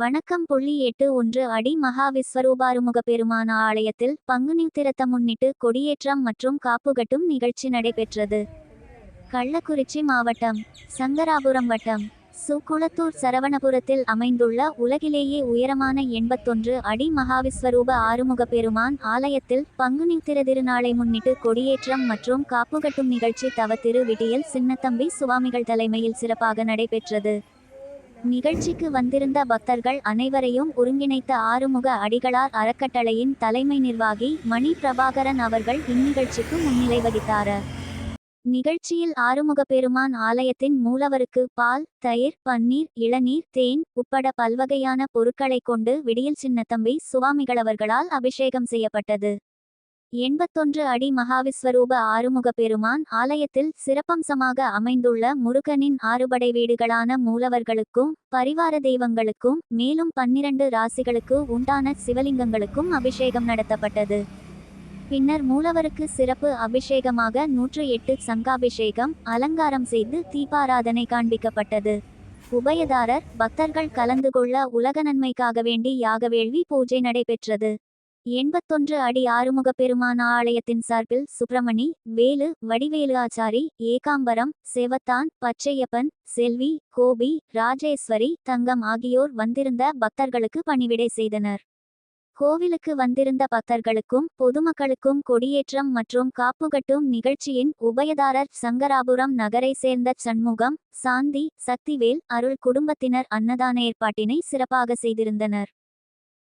வணக்கம். 8 அடி மகா விஸ்வரூபாறுமுக பெருமான ஆலயத்தில் பங்குனி உத்திரத்தை முன்னிட்டு கொடியேற்றம் மற்றும் காப்புகட்டும் நிகழ்ச்சி நடைபெற்றது. கள்ளக்குறிச்சி மாவட்டம் சங்கராபுரம் வட்டம் குளத்தூர் சரவணபுரத்தில் அமைந்துள்ள உலகிலேயே உயரமான 81 அடி மகாவிஸ்வரூப ஆறுமுக பெருமான் ஆலயத்தில் பங்குனி உத்திர திருநாளை முன்னிட்டு கொடியேற்றம் மற்றும் காப்புகட்டும் நிகழ்ச்சி தவ திரு விடியல் சின்னத்தம்பி சுவாமிகள் தலைமையில் சிறப்பாக நடைபெற்றது. நிகழ்ச்சிக்கு வந்திருந்த பக்தர்கள் அனைவரையும் ஒருங்கிணைத்த ஆறுமுக அடிகளார் அறக்கட்டளையின் தலைமை நிர்வாகி மணி பிரபாகரன் அவர்கள் இந்நிகழ்ச்சிக்கு முன்னிலை வகித்தார். நிகழ்ச்சியில் ஆறுமுக பெருமான் ஆலயத்தின் மூலவருக்கு பால், தயிர், பன்னீர், இளநீர், தேன் உட்பட பல்வகையான பொருட்களை கொண்டு விடியல் சின்னத்தம்பி சுவாமிகளவர்களால் அபிஷேகம் செய்யப்பட்டது. 81 அடி மகாவிஸ்வரூப ஆறுமுக பெருமான் ஆலயத்தில் சிறப்பம்சமாக அமைந்துள்ள முருகனின் ஆறுபடை வீடுகளான மூலவர்களுக்கும் பரிவார தெய்வங்களுக்கும் மேலும் 12 ராசிகளுக்கு உண்டான சிவலிங்கங்களுக்கும் அபிஷேகம் நடத்தப்பட்டது. பின்னர் மூலவருக்கு சிறப்பு அபிஷேகமாக 108 சங்காபிஷேகம் அலங்காரம் செய்து தீபாராதனை காண்பிக்கப்பட்டது. உபயதாரர் பக்தர்கள் கலந்து கொள்ள உலக நன்மைக்காக வேண்டி யாகவேள்வி பூஜை நடைபெற்றது. 81 அடி ஆறுமுக பெருமான ஆலயத்தின் சார்பில் சுப்பிரமணி, வேலு, வடிவேலு ஆச்சாரி, ஏகாம்பரம், செவத்தான், பச்சையப்பன், செல்வி, கோபி, ராஜேஸ்வரி, தங்கம் ஆகியோர் வந்திருந்த பக்தர்களுக்கு பணிவிடை செய்தனர். கோவிலுக்கு வந்திருந்த பக்தர்களுக்கும் பொதுமக்களுக்கும் கொடியேற்றம் மற்றும் காப்புகட்டும் நிகழ்ச்சியின் உபயதாரர் சங்கராபுரம் நகரை சேர்ந்த சண்முகம், சாந்தி, சக்திவேல், அருள் குடும்பத்தினர் அன்னதான ஏற்பாட்டினை சிறப்பாக செய்திருந்தனர்.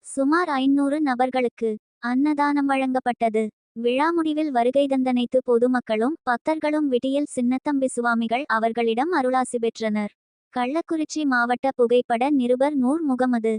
சுமார் 500 நபர்களுக்கு அன்னதானம் வழங்கப்பட்டது. விழா முடிவில் வருகை தந்தனைத்து பொதுமக்களும் பக்தர்களும் விடியல் சின்னத்தம்பி சுவாமிகள் அவர்களிடம் அருளாசி பெற்றனர். கள்ளக்குறிச்சி மாவட்ட புகைப்பட நிருபர் நூர் முகமது.